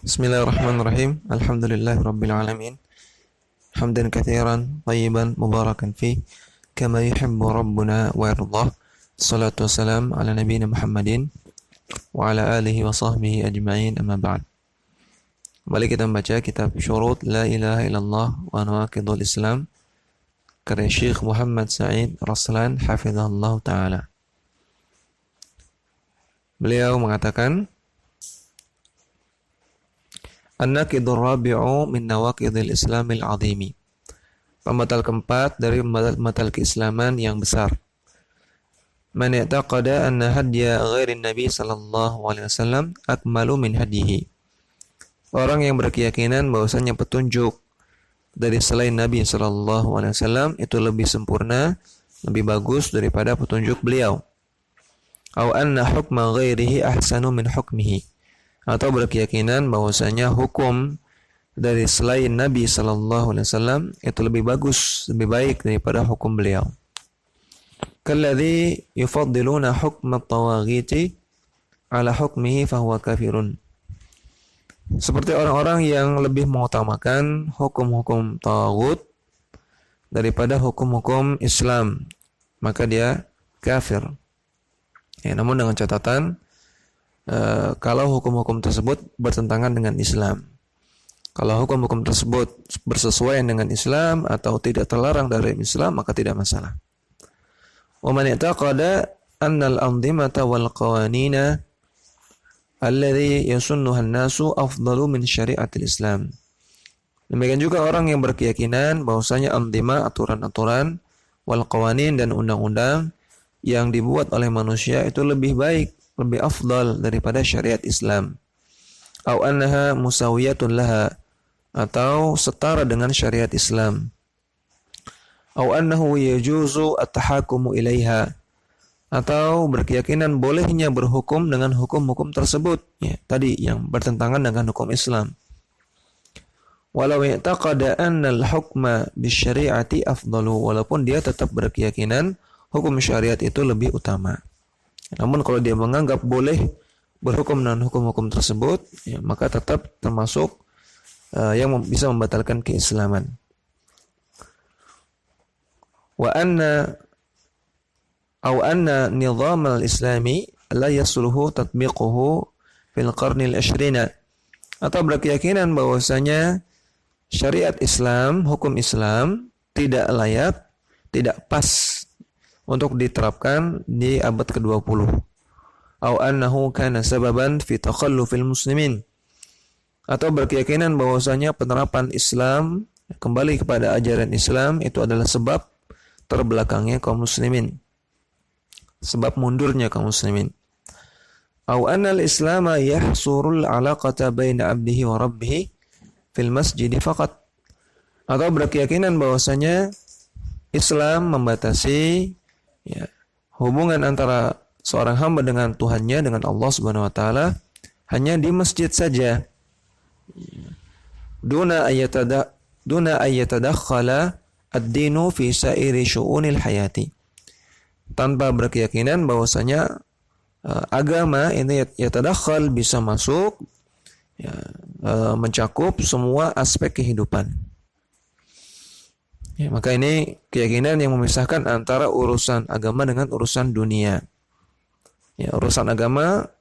Bismillahirrahmanirrahim. Alhamdulillahirabbil alamin. Hamdan katsiran tayyiban mubarakan fi kama yuhibbu rabbuna wa yardah. Salatu wassalam ala nabiyyina Muhammadin wa ala alihi wa sahbihi ajma'in, amma ba'd. Kembali kita membaca kitab Syurut La ilaha illallah wa Nawaqidul Islam karya Syekh Muhammad Sa'id Raslan hafizahullah taala. Beliau mengatakan, An-naqidur rabi'u min nawaqidil islamil azimi. Pembatal keempat dari pembatal keislaman yang besar. Man i'taqada anna hadya ghairin nabi sallallahu alaihi wasallam akmalu min hadihi. Orang yang berkeyakinan bahwasanya petunjuk dari selain Nabi sallallahu alaihi wasallam itu lebih sempurna, lebih bagus daripada petunjuk beliau. Aw anna hukma ghairihi ahsanu min hukmihi. Atau berkeyakinan bahwasanya hukum dari selain Nabi sallallahu alaihi wasallam itu lebih bagus, lebih baik daripada hukum beliau. Kalladzi yufaddiluna hukma at-tawaghiti ala hukmihi fahuwa kafirun. Seperti orang-orang yang lebih mengutamakan hukum-hukum tawaghut daripada hukum-hukum Islam, maka dia kafir. Ya, namun dengan catatan kalau hukum-hukum tersebut bertentangan dengan Islam. Kalau hukum-hukum tersebut bersesuaian dengan Islam atau tidak terlarang dari Islam, maka tidak masalah. Wa man i'taqada anna al-anzimata wal qawanina alladhi yasunnuha an-nasu afdalu min syari'atil Islam. Demikian juga orang yang berkeyakinan bahwasanya anzimah, aturan-aturan, wal qawanin, dan undang-undang yang dibuat oleh manusia itu lebih baik, lebih afdal daripada syariat Islam. Au annaha musawiyatun laha, atau setara dengan syariat Islam. Au annahu yajuzu at-tahakumu ilaiha, atau berkeyakinan bolehnya berhukum dengan hukum-hukum tersebut, ya, tadi yang bertentangan dengan hukum Islam. Walau i'taqada anna al-hukma bisyari'ati afdalu, walaupun dia tetap berkeyakinan hukum syariat itu lebih utama. Namun kalau dia menganggap boleh berhukum dengan hukum-hukum tersebut, ya, maka tetap termasuk yang bisa membatalkan keislaman. Wa anna nizam al-islami la yasluhu tatbiquhu fil qarnil 20, atau berkeyakinan bahwasanya syariat Islam, hukum Islam tidak layak, tidak pas untuk diterapkan di abad ke-20. Au annahu kana sababan fi takhallufil muslimin, atau berkeyakinan bahwasanya penerapan Islam kembali kepada ajaran Islam itu adalah sebab terbelakangnya kaum muslimin, sebab mundurnya kaum muslimin. Au anna al-islama yahsurul alaqata baina 'abdihi wa rabbih fil masjid faqat, atau berkeyakinan bahwasanya Islam membatasi, ya, hubungan antara seorang hamba dengan Tuhannya, dengan Allah Subhanahu wa taala, hanya di masjid saja. Duna ayyatadakhala ad-dinu fi sa'iri syu'unil hayati. Tanpa berkeyakinan bahwasanya agama ini yatadakhal, bisa masuk, ya, mencakup semua aspek kehidupan. Ya, maka ini keyakinan yang memisahkan antara urusan agama dengan urusan dunia. Ya, urusan agama,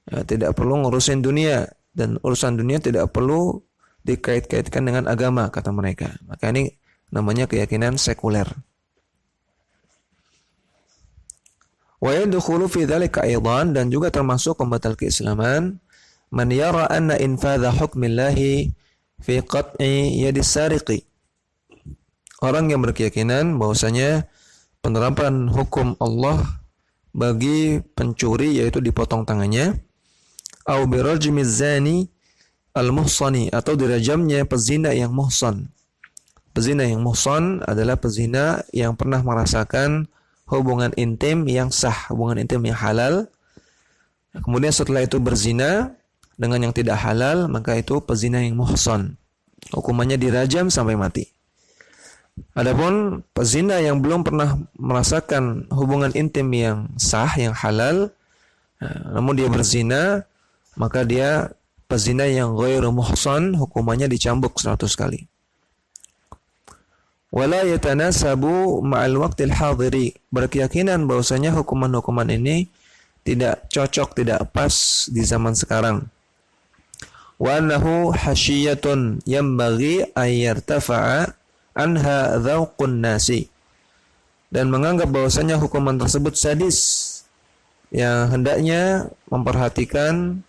ya, tidak perlu ngurusin dunia, dan urusan dunia tidak perlu dikait-kaitkan dengan agama, kata mereka. Maka ini namanya keyakinan sekuler. Wa yadkhulu fi dzalika aidan, dan juga termasuk pembatal keislaman, man yara anna infadha hukmillahi fi qat'i yadis sariqi. Orang yang berkeyakinan bahwasanya penerapan hukum Allah bagi pencuri yaitu dipotong tangannya, au birajmiz zani al-muhsani, atau dirajamnya pezina yang muhsan. Pezina yang muhsan adalah pezina yang pernah merasakan hubungan intim yang sah, hubungan intim yang halal. Kemudian setelah itu berzina dengan yang tidak halal, maka itu pezina yang muhsan. Hukumannya dirajam sampai mati. Adapun pezina yang belum pernah merasakan hubungan intim yang sah, yang halal, namun dia berzina, maka dia pezina yang ghairu muhsan hukumannya dicambuk 100 kali. Wala yatanasabu ma'al waqtil hadiri, berkeyakinan bahwasanya hukuman-hukuman ini tidak cocok, tidak pas di zaman sekarang. Wa annahu hasyiyatun yanbaghi ay yartafa'a anha dzauqun nasi, dan menganggap bahwasanya hukuman tersebut sadis yang hendaknya memperhatikan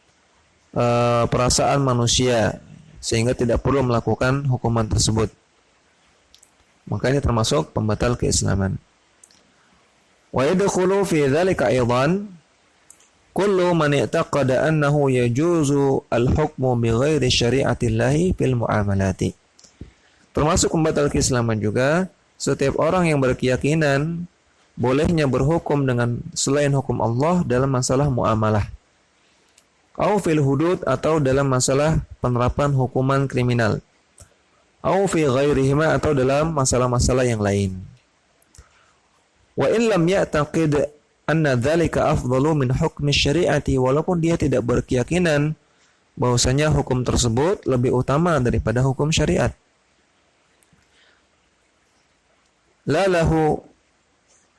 perasaan manusia sehingga tidak perlu melakukan hukuman tersebut. Makanya termasuk pembatal keislaman. Wa yadkhulu fi dzalika aidan kullu man i'taqada annahu yajuzu al-hukmu bighairi syari'atillahi fil muamalati. Termasuk pembatal keislaman juga setiap orang yang berkeyakinan bolehnya berhukum dengan selain hukum Allah dalam masalah muamalah, au fil hudud, atau dalam masalah penerapan hukuman kriminal, au fi ghairihima, atau dalam masalah-masalah yang lain. Wa in lam ya'taqid anna dzalika afdalu min hukmi syari'ati, walaupun dia tidak berkeyakinan bahwasanya hukum tersebut lebih utama daripada hukum syariat. La lahu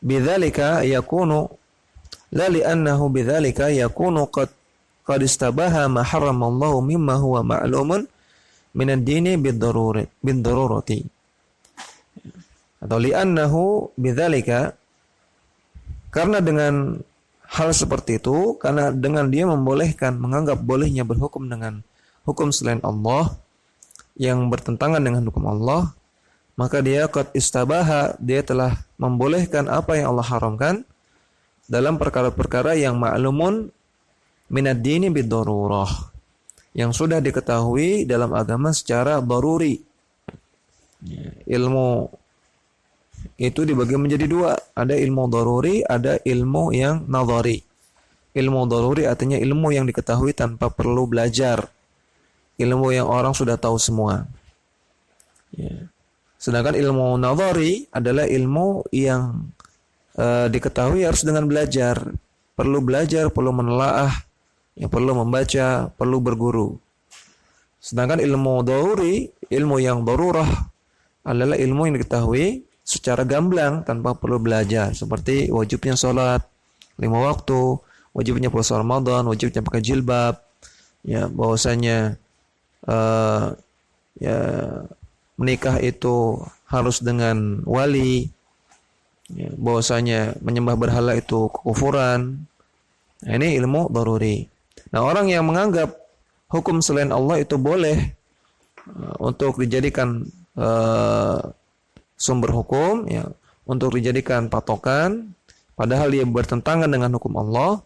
bidzalika yakunu la li'annahu bidzalika yakunu qad istabaha ma harramallahu mimma huwa ma'lumun min ad-dini bid-darurati, atau li'annahu bidzalika, karena dengan hal seperti itu, karena dengan dia membolehkan, menganggap bolehnya berhukum dengan hukum selain Allah yang bertentangan dengan hukum Allah, maka dia qad istabaha, dia telah membolehkan apa yang Allah haramkan dalam perkara-perkara yang ma'lumun minad dini bid-darurah, yang sudah diketahui dalam agama secara daruri. Ilmu itu dibagi menjadi dua, ada ilmu daruri, ada ilmu yang nadhari. Ilmu daruri artinya ilmu yang diketahui tanpa perlu belajar, ilmu yang orang sudah tahu semua. Sedangkan ilmu nadhari adalah ilmu yang diketahui harus dengan belajar, perlu menelaah, perlu membaca, perlu berguru. Sedangkan ilmu daruri, ilmu yang darurah, adalah ilmu yang diketahui secara gamblang tanpa perlu belajar, seperti wajibnya sholat 5 waktu, wajibnya puasa Ramadan, wajibnya pakai jilbab, bahwasanya menikah itu harus dengan wali, bahwasanya menyembah berhala itu kekufuran. Nah, ini ilmu daruri. Nah, orang yang menganggap hukum selain Allah itu boleh untuk dijadikan sumber hukum, untuk dijadikan patokan, padahal dia bertentangan dengan hukum Allah,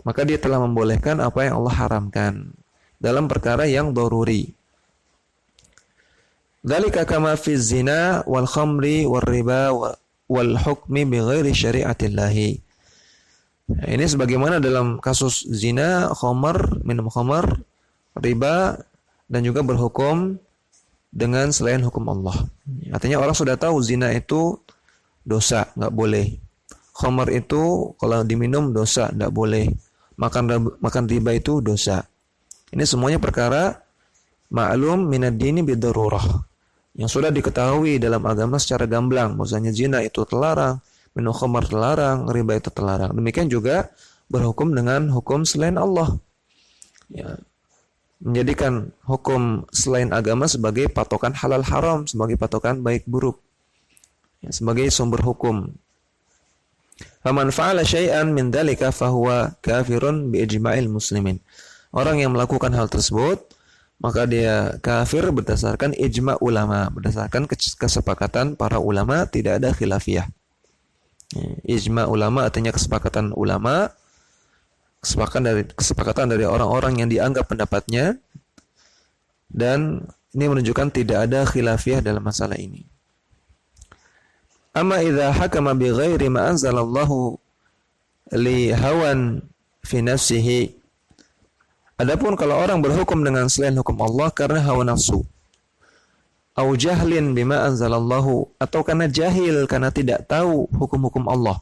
maka dia telah membolehkan apa yang Allah haramkan dalam perkara yang daruri. Dzalika kama fi zina wal khamri wal riba wal hukmi bighairi syari'atillahi. Nah, ini sebagaimana dalam kasus zina, khamar, minum khamar, riba, dan juga berhukum dengan selain hukum Allah. Artinya orang sudah tahu zina itu dosa, enggak boleh. Khamar itu kalau diminum dosa, enggak boleh. Makan riba itu dosa. Ini semuanya perkara ma'lum minad dini bid-darurah, yang sudah diketahui dalam agama secara gamblang, bahwasanya zina itu terlarang, minum khamar terlarang, riba itu terlarang. Demikian juga berhukum dengan hukum selain Allah. Menjadikan hukum selain agama sebagai patokan halal haram, sebagai patokan baik buruk, sebagai sumber hukum. Faman fa'ala syai'an min dzalika fahuwa kafirun bi ijma'il muslimin. Orang yang melakukan hal tersebut, maka dia kafir berdasarkan ijma' ulama, berdasarkan kesepakatan para ulama, tidak ada khilafiyah. Ijma' ulama artinya kesepakatan ulama, kesepakatan dari orang-orang yang dianggap pendapatnya, dan ini menunjukkan tidak ada khilafiyah dalam masalah ini. Amma idza hakama bi ghairi ma anzalallahu li hawan fi nafsihi. Adapun kalau orang berhukum dengan selain hukum Allah karena hawa nafsu, au jahlin bima anzalallahu, atau karena jahil, karena tidak tahu hukum-hukum Allah.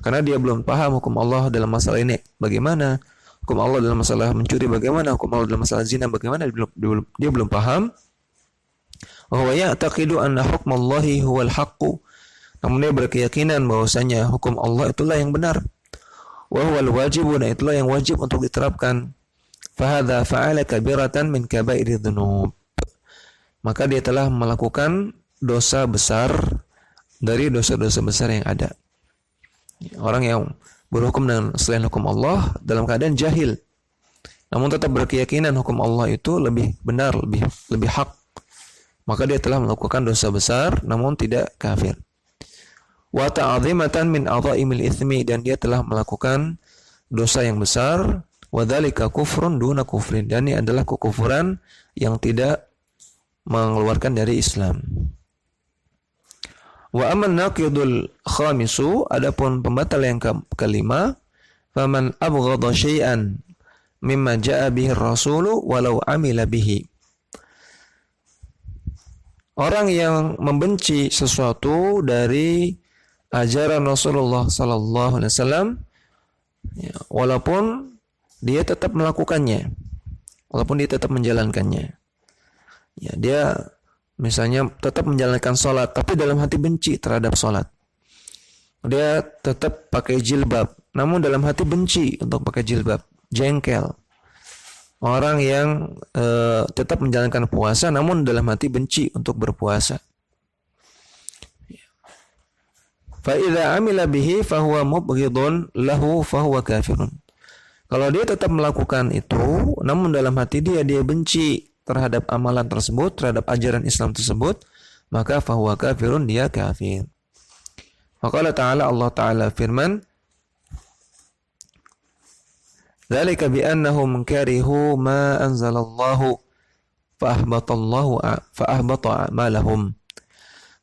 Karena dia belum paham hukum Allah dalam masalah ini. Bagaimana hukum Allah dalam masalah mencuri bagaimana, hukum Allah dalam masalah zina bagaimana, dia belum paham. Wa huwa ya'taqidu anna hukmallahi huwal haqqu. Namun dia berkeyakinan bahwasanya hukum Allah itulah yang benar. Wa huwal wajibu, dan itulah yang wajib untuk diterapkan. Fahadha fa'ala kabiratan min kabairi dzunub. Maka dia telah melakukan dosa besar dari dosa-dosa besar yang ada. Orang yang berhukum dengan selain hukum Allah dalam keadaan jahil, namun tetap berkeyakinan hukum Allah itu lebih benar, lebih hak, maka dia telah melakukan dosa besar namun tidak kafir. Wa ta'zimatan min a'dha'imil itsmi, dan dia telah melakukan dosa yang besar. Wa dzalika kufrun duna kufrin, dan ini adalah kekufuran yang tidak mengeluarkan dari Islam. Wa amman naqidul khamisu, adapun pembatal yang kelima, faman abghadha syai'an mimma jaa'a bihi ar-rasulu walau amila bihi. Orang yang membenci sesuatu dari ajaran Rasulullah sallallahu alaihi wasallam, ya, walaupun dia tetap melakukannya, walaupun dia tetap menjalankannya. Ya, dia misalnya tetap menjalankan sholat, tapi dalam hati benci terhadap sholat. Dia tetap pakai jilbab, namun dalam hati benci untuk pakai jilbab, jengkel. Orang yang tetap menjalankan puasa, namun dalam hati benci untuk berpuasa. Fa idza amila bihi fahuwa mubghidun lahu fahuwa kafirun. Kalau dia tetap melakukan itu, namun dalam hati dia benci terhadap amalan tersebut, terhadap ajaran Islam tersebut, maka fahuwa kafirun, dia kafir. Maka Allah Ta'ala firman, dzalika bi annahum karihu ma anzalallahu fa ahbata a'malahum.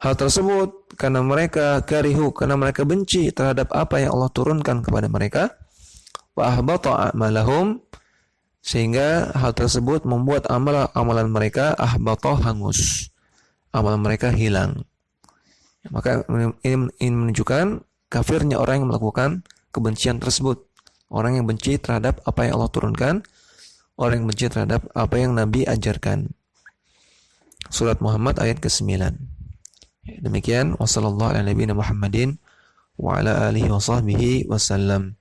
Hal tersebut karena mereka karihu, karena mereka benci terhadap apa yang Allah turunkan kepada mereka, fa ahbata a'malahum, sehingga hal tersebut membuat amalan mereka ahbata, hangus, amalan mereka hilang. Maka ini menunjukkan kafirnya orang yang melakukan kebencian tersebut. Orang yang benci terhadap apa yang Allah turunkan, orang yang benci terhadap apa yang Nabi ajarkan. Surat Muhammad ayat ke-9. Demikian, wassallallahu ala nabiyina Muhammadin wa ala alihi wa sahbihi wasallam.